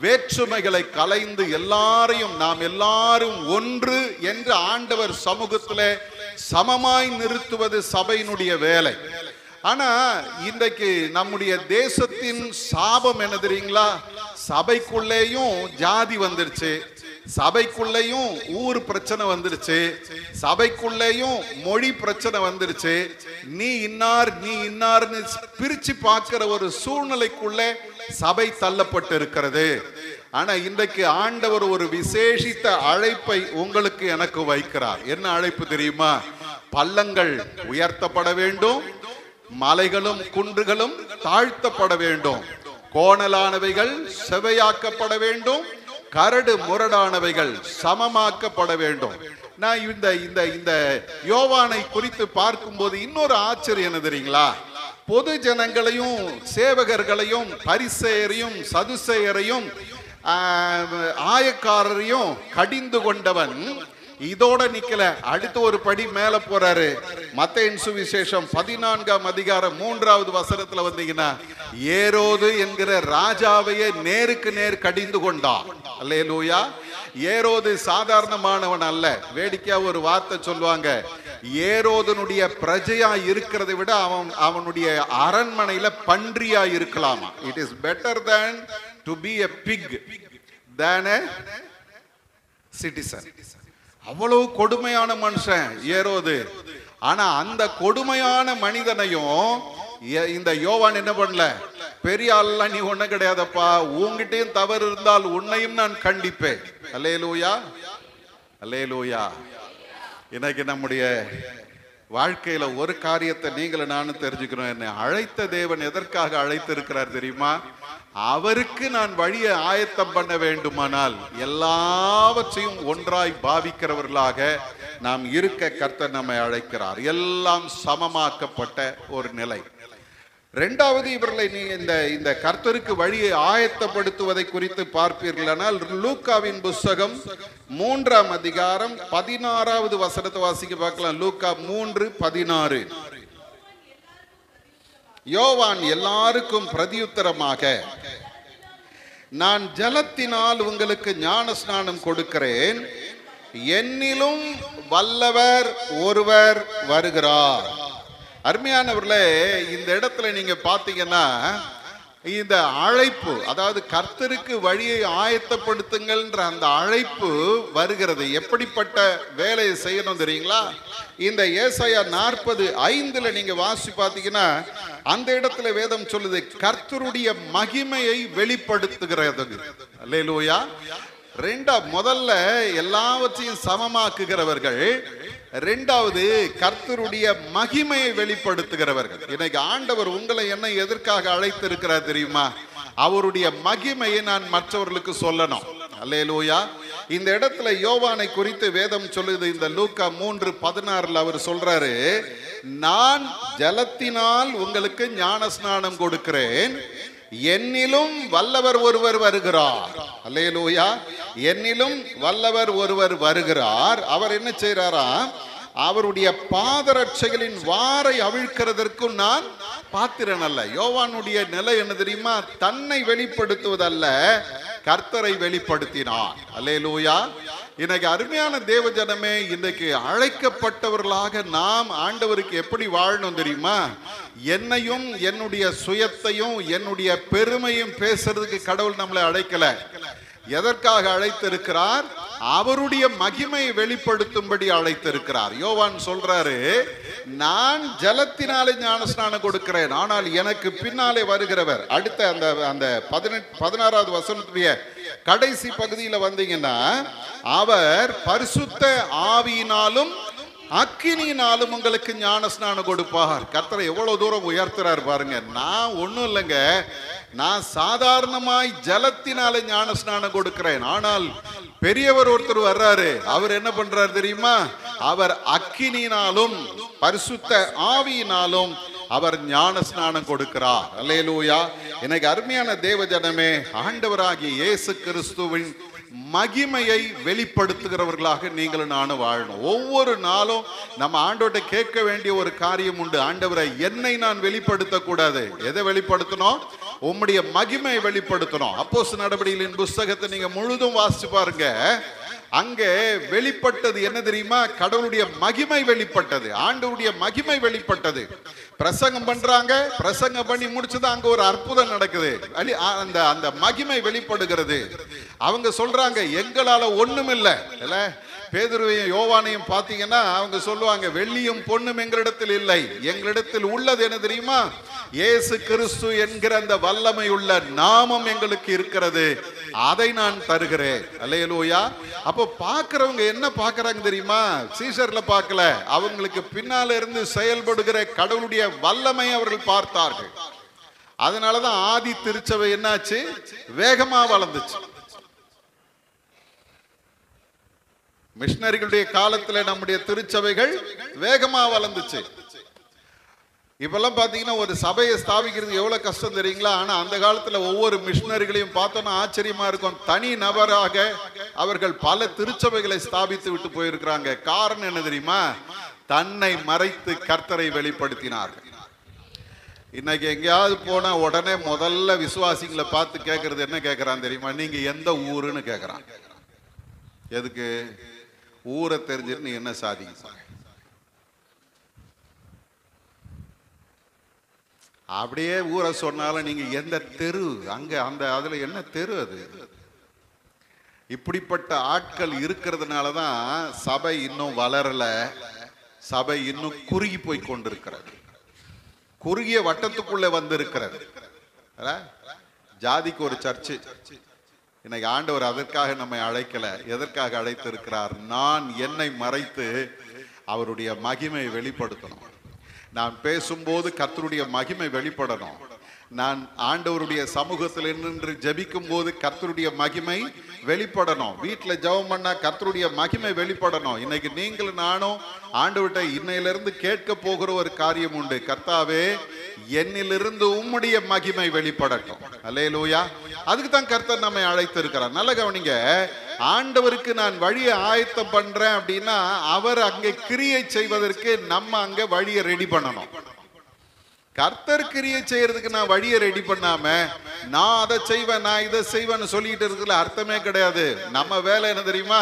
வேற்றுமைகளை கலைந்து எல்லாரையும் நாம் எல்லாரும் ஒன்று என்று ஆண்டவர் சமூகத்திலே சமமாய் நிறுத்துவது சபையினுடைய வேலை. ஆனா இன்றைக்கு நம்முடைய தேசத்தின் சாபம் என்ன தெரியுங்களா? சபைக்குள்ளேயும் ஜாதி வந்துருச்சு, சபைக்குள்ளேயும் ஊர் பிரச்சனை வந்துருச்சு, சபைக்குள்ளேயும் மொழி பிரச்சனை வந்துருச்சு. நீ இன்னார் நீ இன்னார்னு பிரிச்சு பார்க்கிற ஒரு சூழ்நிலைக்குள்ளே சபை தள்ளப்பட்டு இருக்கிறது. ஆனா இன்றைக்கு ஆண்டவர் ஒரு விசேஷித்த அழைப்பை உங்களுக்கு எனக்கு வைக்கிறார். என்ன அழைப்பு தெரியுமா? பள்ளங்கள் உயர்த்தப்பட வேண்டும், மலைகளும் குன்றுகளும் தாழ்த்தப்பட வேண்டும், கோணலானவைகள் செவையாக்கப்பட வேண்டும், கரடு முரடானவைகள் சமமாக்கப்பட வேண்டும். நான் இந்த யோவானை குறித்து பார்க்கும்போது இன்னொரு ஆச்சரியம் என்ன தெரியுங்களா? பொது ஜனங்களையும் சேவகர்களையும் பரிசேயரையும் சதுசேயரையும் ஆயக்காரரையும் கடிந்து கொண்டவன் இதோட நிக்கல, அடுத்து ஒரு படி மேல போறாரு. மத்தேயு சுவிசேஷம் 14ஆம் அதிகாரம் 3வது வசனத்துல வந்தீங்கன்னா, ஏரோது என்கிற ராஜாவையே நேருக்கு நேர் கடிந்து கொண்டான். அல்லேலூயா. ஏரோது சாதாரணமானவன் அல்ல. வேடிக்கையா ஒரு வார்த்தை சொல்லுவாங்க, ஏரோதனுடைய பிரஜையா இருக்கிறதை விட அவனுடைய அரண்மனையில பன்றியா இருக்கலாமா. It is better than to be a pig than a citizen. அவ்வளவு கொடுமையான மனுஷன் ஏரோது. ஆனா அந்த கொடுமையான மனிதனையும் இந்த யோவான் என்ன பண்ணல, பெரிய ஆள்ல நீ ஒண்ணு கிடையாதப்பா, உங்ககிட்டயும் தவறு இருந்தால் உன்னையும் நான் கண்டிப்பேன். அல்லேலூயா, அல்லேலூயா. இன்னைக்கு நம்முடைய வாழ்க்கையில ஒரு காரியத்தை நீங்களும் நானும் தெரிஞ்சுக்கணும். என்னை அழைத்த தேவன் எதற்காக அழைத்து இருக்கிறார் தெரியுமா? அவருக்கு நான் வழியை ஆயத்தம் பண்ண வேண்டுமானால் எல்லாவற்றையும் ஒன்றாய் பாவிக்கிறவர்களாக நாம் இருக்க கர்த்தர் நம்மை அழைக்கிறார். எல்லாம் சமமாக்கப்பட்ட ஒரு நிலை. இரண்டாவது, இவர்களை இந்த கர்த்தருக்கு வழியை ஆயத்தப்படுத்துவதை குறித்து பார்ப்பீர்களானால் லூக்காவின் புஸ்தகம் 3ஆம் அதிகாரம் 16வது வசனத்தை வாசிக்க பார்க்கலாம். லூக்கா 3:16. யோவான் எல்லாருக்கும் பிரதியுத்தரமாக, நான் ஜலத்தினால் உங்களுக்கு ஞான ஸ்நானம் கொடுக்கிறேன், என்னிலும் வல்லவர் ஒருவர் வருகிறார். அருமையானவர்களே, இந்த இடத்துல நீங்க பாத்தீங்கன்னா இந்த அழைப்பு, அதாவது கர்த்தருக்கு வழியை ஆயத்தப்படுத்துங்கள்ன்ற அந்த அழைப்பு வருகிறது. எப்படிப்பட்ட வேலையை செய்யணும் தெரியுங்களா? இந்த ஏசாயா 40:5 நீங்க வாசி பார்த்தீங்கன்னா அந்த இடத்துல வேதம் சொல்லுது, கர்த்தருடைய மகிமையை வெளிப்படுத்துகிறது. அல்லேலூயா. முதல்ல எல்லாவற்றையும் சமமாக்குகிறவர்கள், இரண்டாவது கர்த்தருடைய மகிமையை வெளிப்படுத்துகிறவர்கள். இன்னைக்கு ஆண்டவர் உங்களை என்ன எதற்காக அழைத்து இருக்கிறார் தெரியுமா? அவருடைய மகிமையை நான் மற்றவர்களுக்கு சொல்லணும். அல்லேலூயா. இந்த இடத்துல யோவானை குறித்து வேதம் சொல்லுது. இந்த லூக்கா 3:16 அவர் சொல்றாரு, நான் ஜலத்தினால் உங்களுக்கு ஞான ஸ்நானம் கொடுக்கிறேன், என்னிலும் வல்லவர் ஒருவர் வருகிறார். அல்லேலூயா. என்னிலும் வல்லவர் ஒருவர் வருகிறார். அவர் என்ன செய்யறாரா? அவருடைய பாதரட்சைகளின் வாரை அவிழ்க்கிறதற்கும் நான் பாத்திரன் அல்ல. யோவானுடைய நிலை என்ன தெரியுமா? தன்னை வெளிப்படுத்துவதல்ல, கர்த்தரை வெளிப்படுத்தினார். அல்லேலூயா. இன்னைக்கு அருமையான தேவ ஜனமே, இன்றைக்கு அழைக்கப்பட்டவர்களாக நாம் ஆண்டவருக்கு எப்படி வாழணும் தெரியுமா? என்னையும் என்னுடைய சுயத்தையும் என்னுடைய பெருமையும் பேசுறதுக்கு கடவுள் நம்மளை அழைக்கல. எதற்காக அழைத்திருக்கிறார்? அவருடைய மகிமையை வெளிப்படுத்தும்படி அழைத்திருக்கிறார். யோவான் சொல்றாரு, நான் ஜலத்தினாலே ஞானஸ்நானம் கொடுக்கிறேன், ஆனால் எனக்கு பின்னாலே வருகிறவர், அடுத்த அந்த 16வது வசனத்துடைய கடைசி பகுதியில் வந்தீங்கன்னா, அவர் பரிசுத்த ஆவியினாலும் அக்கினியினாலும் உங்களுக்கு ஞானஸ்நானம் கொடுப்பார். கர்த்தரை எவ்வளவு தூரம் உயர்த்துறாரு பாருங்க. நான் ஒண்ணும் இல்லைங்க, நான் சாதாரணமாய் ஜலத்தினால ஞானஸ்நானம் கொடுக்கிறேன், ஆனால் பெரியவர் ஒருத்தர் வர்றாரு. அவர் என்ன பண்றாரு தெரியுமா? அவர் அக்கினியினாலும் பரிசுத்த ஆவியினாலும் அவர் ஞானஸ்நானம் கொடுக்கிறார். அல்லேலூயா. எனக்கு அருமையான தேவ ஜனமே, ஆண்டவராகிய இயேசு கிறிஸ்துவின் மகிமையை வெளிப்படுத்துகிறவர்களாக நீங்களும் நானும் வாழணும். ஒவ்வொரு நாளும் நம்ம ஆண்டவர்கிட்ட கேட்க வேண்டிய ஒரு காரியம் உண்டு. ஆண்டவரை, என்னை நான் வெளிப்படுத்த கூடாது. எதை வெளிப்படுத்தணும்? உம்முடைய மகிமையை வெளிப்படுத்தணும். அப்போஸ்தலர் நடபடிகளின் புஸ்தகத்தை நீங்க முழுதும் வாசிச்சு பாருங்க. அங்கே வெளிப்பட்டது என்ன தெரியுமா? கடவுளுடைய மகிமை வெளிப்பட்டது, ஆண்டவருடைய மகிமை வெளிப்பட்டது. பிரசங்கம் பண்றாங்க, பிரசங்கம் பண்ணி முடிச்சது அங்க ஒரு அற்புதம் நடக்குது, அந்த மகிமை வெளிப்படுகிறது. அவங்க சொல்றாங்க, எங்களால ஒண்ணும் இல்லை, பேதுருவையும் யோவானையும் பார்த்தீங்கன்னா அவங்க சொல்லுவாங்க, வெள்ளியும் பொன்னும் எங்களிடத்தில் இல்லை, எங்களிடத்தில் உள்ளது என்ன தெரியுமா? இயேசு கிறிஸ்து என்கிற அந்த வல்லமை உள்ள நாமம் எங்களுக்கு இருக்கிறது, அதை நான் தருகிறேன். அல்லேலூயா. அப்போ பார்க்கிறவங்க என்ன பார்க்கறாங்க தெரியுமா? சீசர்ல பார்க்கல, அவங்களுக்கு பின்னால இருந்து செயல்படுகிற கடவுளுடைய வல்லமை அவர்கள் பார்த்தார்கள். அதனாலதான் ஆதி திருச்சபை என்னாச்சு? வேகமா வளர்ந்துச்சு. மிஷனரிகளுடைய காலத்துல நம்முடைய திருச்சபைகள் வேகமா வளர்ந்துச்சு. இப்பெல்லாம் பாத்தீங்கன்னா ஒரு சபையை ஸ்தாபிக்கிறது எவ்வளவு கஷ்டம் தெரியுங்களா? ஆனா அந்த காலத்துல ஒவ்வொரு மிஷனரிகளையும் பார்த்தோம்னா ஆச்சரியமா இருக்கும். தனி நபராக அவர்கள் பல திருச்சபைகளை ஸ்தாபித்து விட்டு போயிருக்கிறாங்க. காரணம் என்ன தெரியுமா? தன்னை மறைத்து கர்த்தரை வெளிப்படுத்தினார்கள். இன்னைக்கு எங்கேயாவது போனா உடனே முதல்ல விசுவாசிகளை பார்த்து கேட்கறது என்ன கேட்கறான் தெரியுமா? நீங்க எந்த ஊருன்னு கேட்கறான். எதுக்கு? ஊரை தெரிஞ்சுட்டு நீ என்ன சாதிக்க? அப்படியே ஊரை சொன்னாலும் நீங்க எந்த தெரு, அங்க அந்த அதுல என்ன தெரு அது? இப்படிப்பட்ட ஆட்கள் இருக்கிறதுனாலதான் சபை இன்னும் வளரல, சபை இன்னும் குறுகி போய் கொண்டிருக்கிறது, குறுகிய வட்டத்துக்குள்ள வந்து இருக்கிறது. ஜாதிக்கு ஒரு சர்ச்சு. இன்னைக்கு ஆண்டவர் அதற்காக நம்மை அழைக்கல. எதற்காக அழைத்திருக்கிறார்? நான் என்னை மறைத்து அவருடைய மகிமை வெளிப்படுத்தணும். நான் பேசும்போது கர்த்தருடைய மகிமை வெளிப்படணும். நான் ஆண்டவருடைய சமூகத்தில் நின்று ஜெபிக்கும் போது கர்த்தருடைய மகிமை வெளிப்படணும். வீட்டில் ஜெபம் பண்ணா கர்த்தருடைய மகிமை வெளிப்படணும். இன்னைக்கு நீங்களும் நானும் ஆண்டவர்கிட்ட இன்னையிலிருந்து கேட்க போகிற ஒரு காரியம் உண்டு. கர்த்தாவே, என்னிலிருந்து உம்முடைய மகிமை வெளிப்படட்டும். அல்லேலூயா. அதுக்கு தான் கர்த்தர் நம்மை அழைத்து இருக்கிறார். நல்ல கவனிங்க. ஆண்டவருக்கு நான் வழியை ஆயத்தம் பண்றேன் அப்படின்னா அவர் அங்கே கிரியை செய்வதற்கு நம்ம அங்க வழியை ரெடி பண்ணணும். கர்த்தர் கிரியை செய்யறதுக்கு நான் வழியை ரெடி பண்ணாம நான் அதை செய்வேன், நான் இதை செய்வேன்னு சொல்லிட்டு இருக்கிறதுல அர்த்தமே கிடையாது. நம்ம வேலை என்ன தெரியுமா?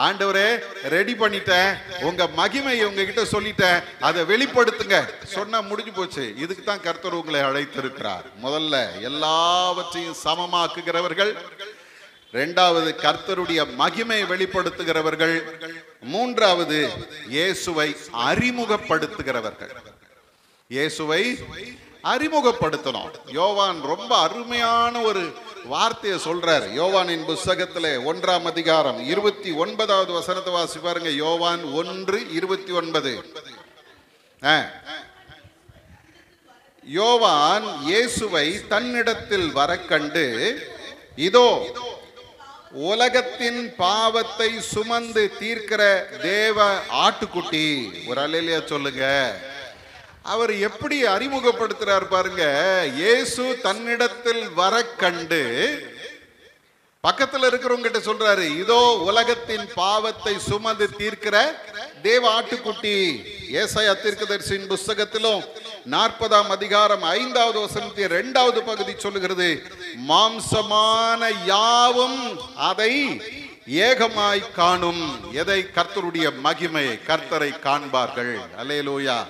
ஆண்டவரே, ரெடி பண்ணிட்டேன், உங்க மகிமை உங்ககிட்ட சொல்லிட்டேன், அதை வெளிப்படுத்துங்க சொன்னா முடிஞ்சு போச்சு. இதுக்கு தான் கர்த்தர் உங்களை அழைத்திருக்கிறார். முதல்ல எல்லாவற்றையும் சமமாக்குகிறவர்கள், இரண்டாவது கர்த்தருடைய மகிமை வெளிப்படுத்துகிறவர்கள், மூன்றாவது இயேசுவை அறிமுகப்படுத்துகிறவர்கள். இயேசுவை அறிமுகப்படுத்தணும். யோவான் ரொம்ப அருமையான ஒரு வார்த்தையை சொல்றார். யோவானின் புத்தகத்திலே 1ஆம் அதிகாரம் 29வது வசனத்தை வாசி பாருங்க. யோவான் 1:29. யோவான் இயேசுவை தன்னிடத்தில் வர கண்டு, இதோ உலகத்தின் பாவத்தை சுமந்து தீர்க்கிற தேவ ஆட்டுக்குட்டி. ஒரு அல்லேலூயா சொல்லுங்க. அவர் எப்படி அறிமுகப்படுத்துறார் பாருங்க. இயேசு தன்னிடத்தில் வர கண்டு பக்கத்துல இருக்கிறவங்க கிட்ட சொல்றாரு, இதோ உலகத்தின் பாவத்தை சுமந்து தீர்க்கிற தேவ ஆட்டுக்குட்டி. ஏசாயா தீர்க்கதரிசியின் புத்தகத்திலும் 40ஆம் அதிகாரம் 5வது வசனத்தின் 2வது பகுதி சொல்லுகிறது, மாம்சமான யாவும் அதை ஏகமாய் காணும். எதை? கர்த்தருடைய மகிமை, கர்த்தரை காண்பார்கள். அல்லேலூயா.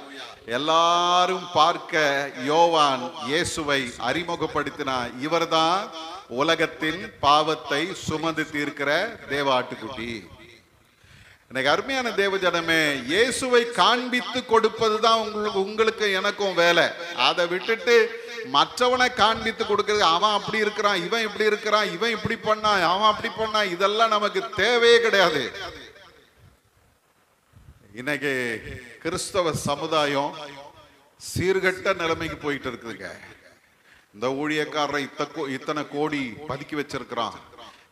எல்லாரும் பார்க்க யோவான் இயேசுவை அறிமுகப்படுத்தினார். இவர்தான் உலகத்தின் பாவத்தை சுமந்து தீர்க்கிற தேவ ஆட்டுக்குட்டி. எனக்கு அருமையான தேவ ஜனமே, இயேசுவை காண்பித்து கொடுப்பதுதான் உங்களுக்கு எனக்கும் வேலை. அதை விட்டுட்டு மற்றவனை காண்பித்து கொடுக்கிறது, அவன் அப்படி இருக்கிறான், இவன் இப்படி இருக்கிறான், இவன் இப்படி பண்ணான், அவன் அப்படி பண்ணான், இதெல்லாம் நமக்கு தேவையே கிடையாது. இன்னைக்கு கிறிஸ்தவ சமுதாயம் சீர்கட்ட நிலைமைக்கு போயிட்டு இருக்குதுங்க. இந்த ஊழியக்காரன் இத்தனை கோடி பதுக்கி வச்சிருக்கிறான்,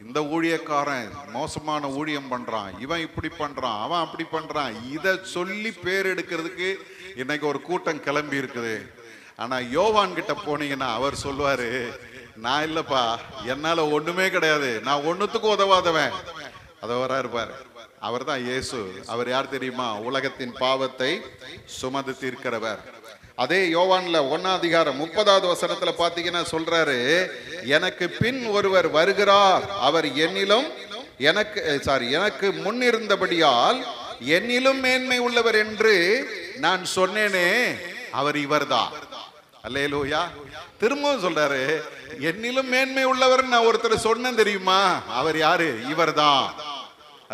இந்த ஊழியக்காரன் மோசமான ஊழியம் பண்றான், இவன் இப்படி பண்றான், அவன் அப்படி பண்றான், இதை சொல்லி பேர் எடுக்கிறதுக்கு இன்னைக்கு ஒரு கூட்டம் கிளம்பி இருக்குது. ஆனா யோவான் கிட்ட போனீங்கன்னா அவர் சொல்லுவாரு, நான் இல்லப்பா, என்னால ஒண்ணுமே கிடையாது, நான் ஒண்ணுத்துக்கும் உதவாதவன். அதை இருப்பாரு. அவர் தான் இயேசு. அவர் யார் தெரியுமா? உலகத்தின் பாவத்தை சுமந்து தீர்க்கிறவர். அதே யோவான்ல 1ஆம் அதிகாரம் 30வது வசனத்துல பாத்தீங்கன்னா சொல்றாரு, எனக்கு பின் ஒருவர் வருகிறார், அவர் எனக்கு முன்னிருந்தபடியால் என்னிலும் மேன்மை உள்ளவர் என்று நான் சொன்னேனே, அவர் இவர்தான். அல்லேலூயா. திரும்பவும் சொல்றாரு, என்னிலும் மேன்மை உள்ளவர் நான் ஒருத்தர் சொன்னேன் தெரியுமா, அவர் யாரு? இவர்தான்.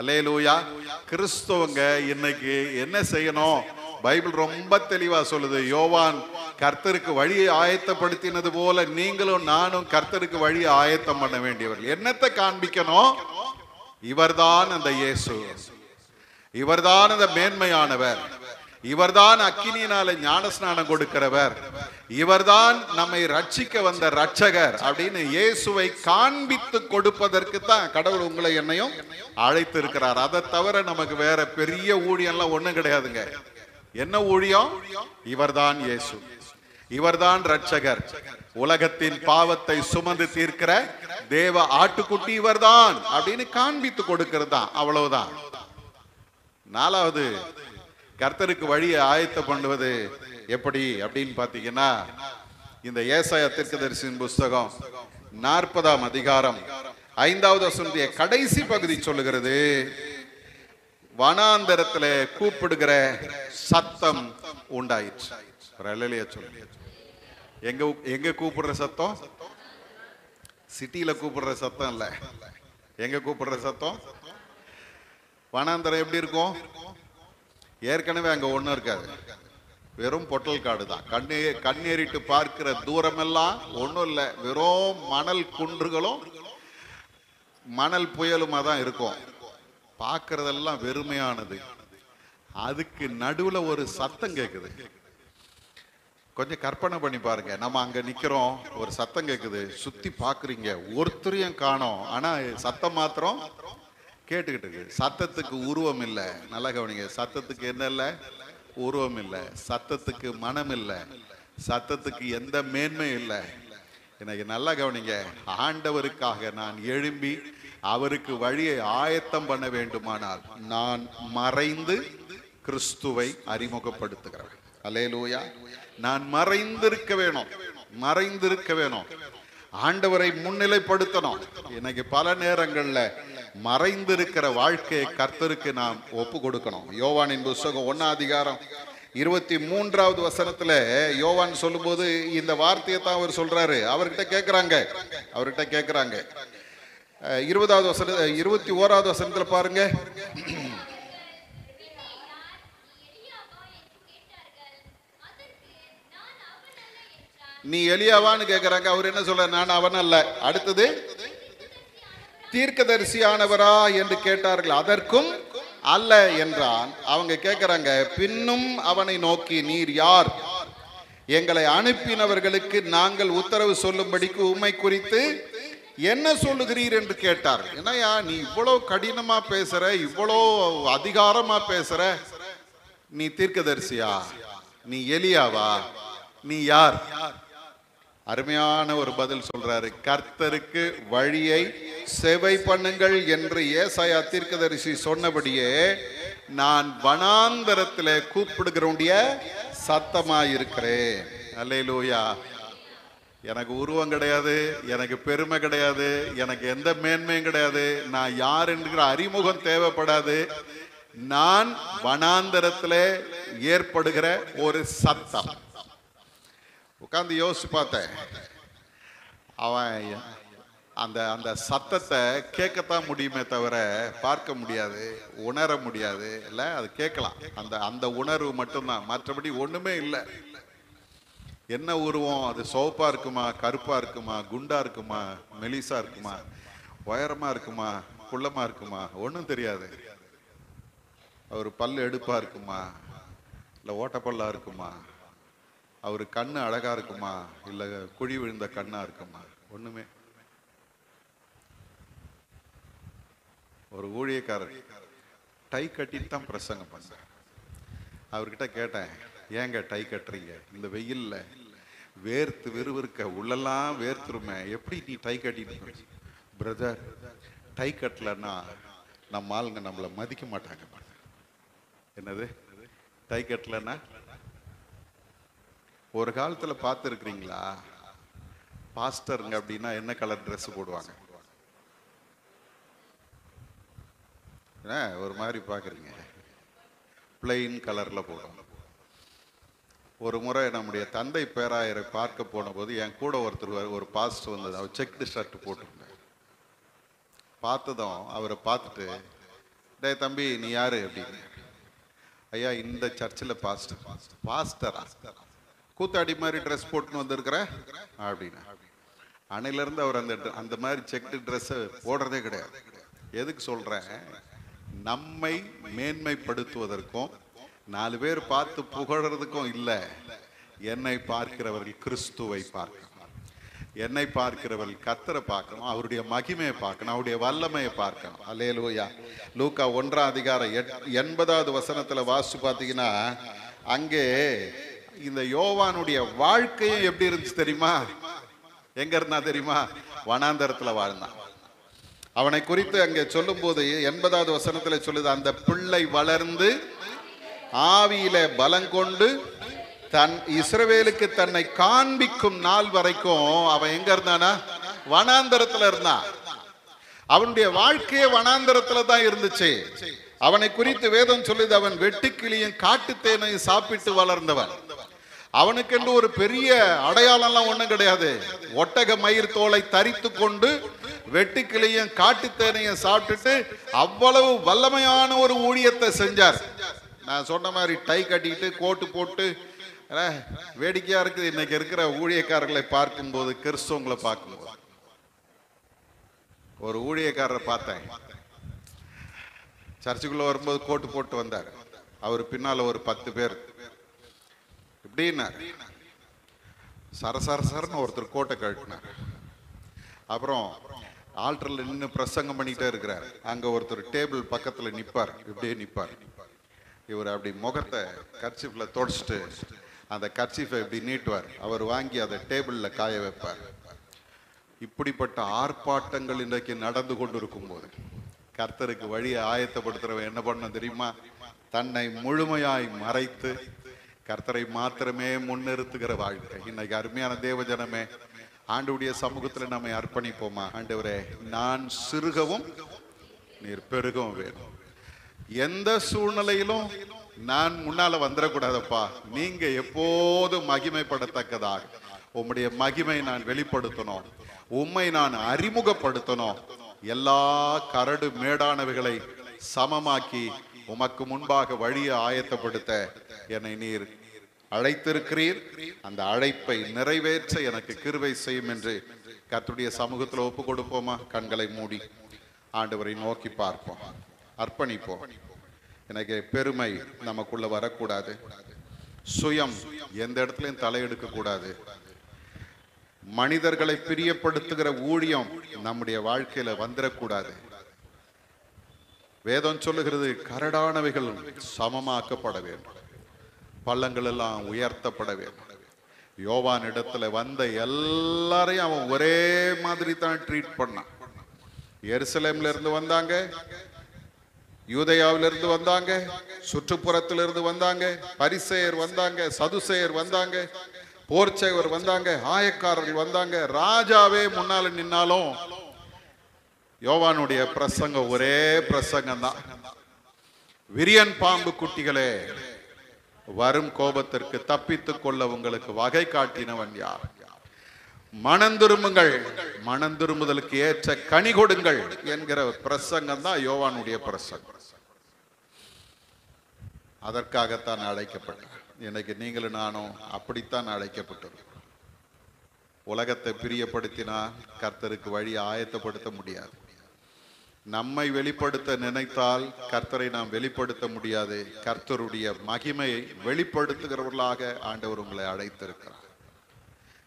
அல்லேலூயா. கிறிஸ்தவங்க இன்னைக்கு என்ன செய்யணும்? பைபிள் ரொம்ப தெளிவா சொல்லுது. யோவான் கர்த்தருக்கு வழியை ஆயத்தப்படுத்தினது போல நீங்களும் நானும் கர்த்தருக்கு வழியை ஆயத்தம் பண்ண வேண்டியவர்கள். என்னத்தை காண்பிக்கணும்? இவர்தான் அந்த இயேசு, இவர்தான் அந்த மேன்மையானவர், இவர்தான் அக்கினியினால ஞானஸ்நானம் கொடுக்கிறவர், இவர்தான் நம்மை ரட்சிக்க வந்த ரட்சகர் அப்படின்னு இயேசுவை காண்பித்து கொடுப்பதற்கு தான் கடவுள் உங்களை என்னையும் அழைத்து இருக்கிறார். அதை தவிர நமக்கு வேற பெரிய ஊழியம்லாம் ஒண்ணும் கிடையாதுங்க. என்ன ஊழியம்? இவர்தான் இயேசு, இவர்தான் ரட்சகர், உலகத்தின் பாவத்தை சுமந்து தீர்க்கிற தேவ ஆட்டுக்குட்டி இவர்தான் அப்படின்னு காண்பித்து கொடுக்கிறது தான். அவ்வளவுதான். நாலாவது, கர்த்தருக்கு வழியை ஆயத்தம் பண்ணுவது எப்படி அப்படின்னு பாத்தீங்கன்னா, இந்த ஏசாயா தீர்க்கதரிசியின் புஸ்தகம் 40ஆம் அதிகாரம் 5வது வசனத்திய கடைசி பகுதி சொல்லுகிறது, வனாந்தரத்துல கூப்பிடுகிற சத்தம் உண்டாயிற்று. சொல்லு, எங்க எங்க கூப்பிடுற சத்தம்? சிட்டியில கூப்பிடுற சத்தம் இல்ல. எங்க கூப்பிடுற சத்தம்? வனாந்தரம் எப்படி இருக்கும்? ஏற்கனவே அங்க ஒண்ணும் இருக்காது, வெறும் பொட்டல் காடு தான். கண்ணேறிட்டு பார்க்கிற தூரமெல்லாம் ஒன்றும் இல்லை, வெறும் மணல் குன்றுகளும் மணல் புயலுமா தான் இருக்கும். பார்க்கறதெல்லாம் வெறுமையானது. அதுக்கு நடுவுல ஒரு சத்தம் கேட்குது. கொஞ்சம் கற்பனை பண்ணி பாருங்க. நம்ம அங்க நிக்கிறோம், ஒரு சத்தம் கேட்குது, சுத்தி பாக்குறீங்க, ஒருத்தரையும் காணோம், ஆனா சத்தம் மாத்திரம் கேட்டுக்கிட்டு இருக்கு. சத்தத்துக்கு உருவம் இல்லை. நல்லா கவனிங்க. சத்தத்துக்கு என்ன இல்லை? உருவம் இல்லை. சத்தத்துக்கு மனம் இல்லை. சத்தத்துக்கு எந்த மேன்மை இல்லை. எனக்கு நல்லா கவனிங்க. ஆண்டவருக்காக நான் எழும்பி அவருக்கு வழியை ஆயத்தம் பண்ண வேண்டுமானால் நான் மறைந்து கிறிஸ்துவை அறிமுகப்படுத்துகிறேன். அல்லேலூயா. நான் மறைந்திருக்க வேணும், மறைந்திருக்க வேணும், ஆண்டவரை முன்னிலைப்படுத்தணும். இன்னைக்கு பல நேரங்கள்ல மறைந்திருக்கிற வாழ்க்கையை கர்த்தருக்கு நாம் ஒப்பு கொடுக்கணும். யோவானின் புஸ்தகம் 1ஆம் அதிகாரம் 23வது வசனத்துல யோவான் சொல்லும்போது இந்த வார்த்தையை தான் அவர் சொல்றாரு. அவர்கிட்ட கேட்கிறாங்க 20வது வசனம் 21வது வசனத்துல பாருங்க, நீ எலியாவான்னு கேட்கிறாங்க. அவர் என்ன சொல்ற? நான் அவன் அல்ல. அடுத்தது, தீர்க்கதரிசியானவரா என்று கேட்டார்கள். அதற்கும் அல்ல என்றான். அவங்க கேட்கிறாங்க, பின்னும் அவனை நோக்கி, நீர் யார்? எங்களை அனுப்பினவர்களுக்கு நாங்கள் உத்தரவு சொல்லும்படிக்கு உம்மை குறித்து என்ன சொல்லுகிறீர் என்று கேட்டார். என்னையா நீ இவ்வளவு கடினமா பேசுற, இவ்வளோ அதிகாரமா பேசுற, நீ தீர்க்கதரிசியா? நீ எலியாவா? நீ யார்? அருமையான ஒரு பதில் சொல்றாரு. கர்த்தருக்கு வழியை செவை பண்ணுங்கள் என்று ஏசாயா தீர்க்கதரிசி சொன்னபடியே நான் வனாந்தரத்தில் கூப்பிடுகிறோண்டிய சத்தமாயிருக்கிறேன். அல்லேலூயா. எனக்கு உருவம் கிடையாது, எனக்கு பெருமை கிடையாது, எனக்கு எந்த மேன்மையும் கிடையாது, நான் யார் என்கிற அறிமுகம் தேவைப்படாது. நான் வனாந்தரத்தில் ஏற்படுகிற ஒரு சத்தம். உட்கார்ந்து யோசிச்சு பார்த்தேன். அவன் அந்த அந்த சத்தத்தை கேட்கத்தான் முடியுமே தவிர பார்க்க முடியாது, உணர முடியாது. இல்லை, அது கேட்கலாம். அந்த அந்த உணர்வு மட்டும்தான், மற்றபடி ஒண்ணுமே இல்லை. என்ன உருவம்? அது சோப்பா இருக்குமா, கருப்பா இருக்குமா, குண்டா இருக்குமா, மெலிசா இருக்குமா, உயரமா இருக்குமா, குள்ளமா இருக்குமா, ஒன்றும் தெரியாது. அவர் பல்லு எடுப்பா இருக்குமா, இல்லை ஓட்டப்பல்லா இருக்குமா, அவர் கண்ணு அழகா இருக்குமா, இல்ல குழி விழுந்த கண்ணா இருக்குமா, ஒண்ணுமே. ஒரு ஊழியக்காரர் டை கட்டிட்டு தான் பிரசங்கம் பண்ண. அவர்கிட்ட கேட்டேன், ஏங்க டை கட்டுறீங்க? இந்த வெயில்ல வேர்த்து விறுவிறுக்க உள்ளெல்லாம் வேர்த்துருமே, எப்படி நீ டை கட்டிட்டு? பிரதர், டை கட்டலன்னா நம்ம ஆளுங்க நம்மளை மதிக்க மாட்டாங்க. என்னது டை கட்டலன்னா? ஒரு காலத்துல பார்த்து இருக்கிறீங்களா, பாஸ்டருங்க அப்படின்னா என்ன கலர் ட்ரெஸ் போடுவாங்க? ஒரு மாதிரி பாக்குறீங்க, பிளெயின் கலர்ல போடும். ஒரு முறை நம்முடைய தந்தை பேராயரை பார்க்க போன போது என் கூட ஒருத்தர் ஒரு பாஸ்டர் வந்தது. அவர் செக்டு ஷர்ட் போட்டிருந்தார். பார்த்ததும் அவரை பார்த்துட்டு, டே தம்பி நீ யாரு அப்படின்னு. ஐயா இந்த சர்ச்சில் பாஸ்டர். பாஸ்டரா? கூத்தாடி மாதிரி ட்ரெஸ் போட்டுன்னு வந்திருக்கிற அப்படின்னா. அன்னையிலேருந்து அவர் அந்த மாதிரி செக்டு ட்ரெஸ்ஸை போடுறதே கிடையாது. எதுக்கு சொல்கிறேன்? நம்மை மேன்மைப்படுத்துவதற்கும் 4 பேர் பார்த்து புகழறதுக்கும் இல்லை. என்னை பார்க்கிறவர்கள் கிறிஸ்துவை பார்க்கணும், என்னை பார்க்கிறவர்கள் கர்த்தரை பார்க்கணும், அவருடைய மகிமையை பார்க்கணும், அவருடைய வல்லமையை பார்க்கணும். அல்லேலூயா. லூக்கா 1:80 வாசிச்சு பார்த்தீங்கன்னா, அங்கே இந்த யோவானுடைய வாழ்க்கையும் எப்படி இருந்துச்சு தெரியுமா? எங்க இருந்தா தெரியுமா? வனாந்தரத்துல வாழ்ந்தான். அவனை குறித்து அங்கே சொல்லும் போது 80 சொல்லுது, அந்த பிள்ளை வளர்ந்து ஆவியில பலங்கொண்டு இஸ்ரவேலுக்கு தன்னை காண்பிக்கும் நாள் வரைக்கும் அவன் எங்க இருந்தானா? வனாந்தரத்துல இருந்தான். அவனுடைய வாழ்க்கையே வனாந்தரத்துல தான் இருந்துச்சு. அவனை குறித்து வேதம் சொல்லுது, அவன் வெட்டுக்கிளியும் காட்டுத்தேனையும் சாப்பிட்டு வளர்ந்தவன். அவனுக்கென்று ஒரு பெரிய அடையாளம்லாம் ஒண்ணும் கிடையாது. ஒட்டக மயிர் தோலை தரித்து கொண்டு வெட்டுக்கிளியும் காட்டுத்தேனையும் சாப்பிட்டுட்டு அவ்வளவு வல்லமையான ஒரு ஊழியத்தை செஞ்சார். நான் சொன்ன மாதிரி டை கட்டிக்கிட்டு கோட்டு போட்டு வேடிக்கையா இருக்குது. இன்னைக்கு இருக்கிற ஊழியக்காரர்களை பார்க்கும்போது, கிறிஸ்தவங்களை பார்க்கும்போது. ஒரு ஊழியக்காரரை பார்த்தேன், சர்ச்சுக்குள்ள வரும்போது கோட்டு போட்டு வந்தார். அவர் பின்னால ஒரு 10 பேர் இப்படின்னார். சரசரசரன்னு ஒருத்தர் கோட்டை கழட்டினார். அப்புறம் ஆல்டர்ல நின்று பிரசங்கம் பண்ணிட்டே இருக்கிறார். அங்க ஒருத்தர் டேபிள் பக்கத்துல நிப்பார், இப்படியே நிப்பார். இவர் அப்படி முகத்தை கர்ச்சீஃப்ல தொடச்சிட்டு அந்த கர்ச்சீஃபை இப்படி நீட்டுவார். அவர் வாங்கி அதை டேபிள்ல காய வைப்பார். இப்படிப்பட்ட ஆர்ப்பாட்டங்கள் இன்றைக்கு நடந்து கொண்டு இருக்கும் போது கர்த்தருக்கு வழியை ஆயத்தப்படுத்துறவன் என்ன பண்ண தெரியுமா? தன்னை முழுமையாய் மறைத்து கர்த்தரை மாத்திரமே முன்னிறுத்துகிற வாழ்க்கை. இன்னைக்கு அருமையான தேவஜனமே, ஆண்டவருடைய சமூகத்துல நம்மை அர்ப்பணிப்போமா? ஆண்டவரே, நான் சிறுகவும் நீர் பெருகவும் வேணும். எந்த சூழ்நிலையிலும் நான் முன்னால வந்துடக்கூடாதப்பா. நீங்க எப்போதும் மகிமைப்படத்தக்கதாக உம்முடைய மகிமை நான் வெளிப்படுத்தணும், உம்மை நான் அறிமுகப்படுத்தணும். எல்லா கரடு மேடானவைகளை சமமாக்கி உமக்கு முன்பாக வழியை ஆயத்தப்படுத்த என்னை நீர் அழைத்திருக்கிறீர். அந்த அழைப்பை நிறைவேற்ற எனக்கு கிருபை செய்யும் என்று கர்த்தருடைய சமூகத்தில் ஒப்பு கொடுப்போமா? கண்களை மூடி ஆண்டவரை நோக்கி பார்ப்போம், அர்ப்பணிப்போம். எனக்கு பெருமை நமக்குள்ள வரக்கூடாது. சுயம் எந்த இடத்துலையும் தலையெடுக்க கூடாது. மனிதர்களை பிரியப்படுத்துகிற ஊழியம் நம்முடைய வாழ்க்கையில வந்துடக்கூடாது. வேதம் சொல்லுகிறது, கரடானவைகள் சமமாக்கப்பட வேண்டும், பள்ளங்கள் எல்லாம் உயர்த்தப்பட வேண்டும். யோவான் இடத்துல வந்த எல்லாரையும் அவன் ஒரே மாதிரி தான் ட்ரீட் பண்ணான். எருசலேம்ல இருந்து வந்தாங்க, யூதேயாவிலிருந்து வந்தாங்க, சுற்றுப்புறத்திலிருந்து வந்தாங்க, பரிசேயர் வந்தாங்க, சதுசேயர் வந்தாங்க, போர்ச்சேவர் வந்தாங்க, ஆயக்காரர்கள் வந்தாங்க. ராஜாவே முன்னால நின்னாலும் யோவானுடைய பிரசங்கம் ஒரே பிரசங்கம் தான். விரியன் பாம்பு குட்டிகளே, வரும் கோபத்திற்கு தப்பித்துக் கொள்ள உங்களுக்கு வகை காட்டினவன் யார்? மனந்திரும்புங்கள், மனந்திரும்புதலுக்கு ஏற்ற கனி கொடுங்கள் என்கிற பிரசங்கம் தான் யோவானுடைய பிரசங்கம். அதற்காகத்தான் அழைக்கப்பட்டார். இன்னைக்கு நீங்களும் நானும் அப்படித்தான் அழைக்கப்பட்டிருக்கிறோம். உலகத்தை பிரியப்படுத்தினா கர்த்தருக்கு வழியை ஆயத்தப்படுத்த முடியாது. நம்மை வெளிப்படுத்த நினைத்தால் கர்த்தரை நாம் வெளிப்படுத்த முடியாது. கர்த்தருடைய மகிமையை வெளிப்படுத்துகிறவர்களாக ஆண்டவர் உங்களை அழைத்திருக்கிறார்.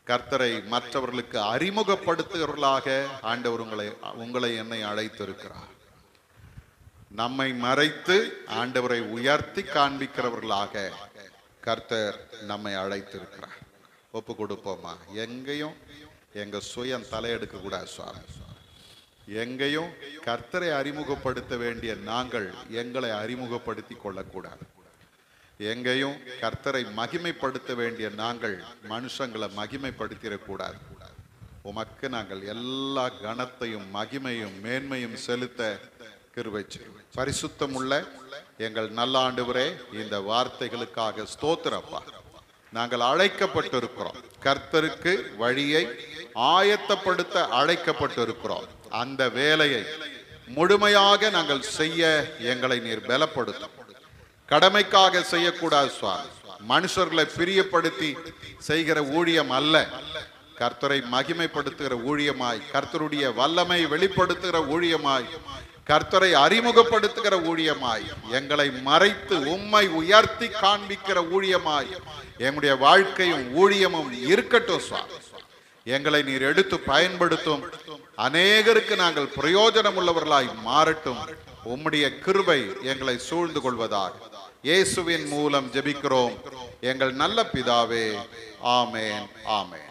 கர்த்தரை மற்றவர்களுக்கு அறிமுகப்படுத்துகிறவர்களாக ஆண்டவர் உங்களை என்னை அழைத்திருக்கிறார். நம்மை மறைத்து ஆண்டவரை உயர்த்தி காண்பிக்கிறவர்களாக கர்த்தர் நம்மை அழைத்திருக்கிறார். ஒப்பு கொடுப்போமா? எங்கேயும் எங்க சுயம் தலையெடுக்க கூடாது சுவாமி. எங்கேயும் கர்த்தரை அறிமுகப்படுத்த வேண்டிய நாங்கள் எங்களை அறிமுகப்படுத்தி கொள்ளக்கூடாது. எங்கேயும் கர்த்தரை மகிமைப்படுத்த வேண்டிய நாங்கள் மனுஷங்களை மகிமைப்படுத்திடக்கூடாது. உமக்கு நாங்கள் எல்லா கனத்தையும் மகிமையும் மேன்மையும் செலுத்த கிருபை செய்யும். பரிசுத்தமுள்ள எங்கள் நல்ல ஆண்டவரே, இந்த வார்த்தைகளுக்காக ஸ்தோத்திரப்பா. நாங்கள் அழைக்கப்பட்டிருக்கிறோம், கர்த்தருக்கு வழியை ஆயத்தப்படுத்த அழைக்கப்பட்டிருக்கிறோம். அந்த வேலையை முழுமையாக நாங்கள் செய்ய எங்களை நீர் பலப்படுத்தும். கடமைக்காக செய்யக்கூடாது சுவாமி, மனுஷர்களை பிரியப்படுத்தி செய்கிற ஊழியம் அல்ல, கர்த்தரை மகிமைப்படுத்துகிற ஊழியமாய், கர்த்தருடைய வல்லமை வெளிப்படுத்துகிற ஊழியமாய், கர்த்தரை அறிமுகப்படுத்துகிற ஊழியமாய், எங்களை மறைத்து உம்மை உயர்த்தி காண்பிக்கிற ஊழியமாய் எங்களுடைய வாழ்க்கையும் ஊழியமும் இருக்கட்டும் சுவாமி. எங்களை நீர் எடுத்து பயன்படுத்தும், அநேகருக்கு நாங்கள் பிரயோஜனம் உள்ளவர்களாய் மாறட்டும். உம்முடைய கிருபை எங்களை சூழ்ந்து கொள்வதாக இயேசுவின் மூலம் ஜெபிக்கிறோம் எங்கள் நல்ல பிதாவே. ஆமேன், ஆமேன்.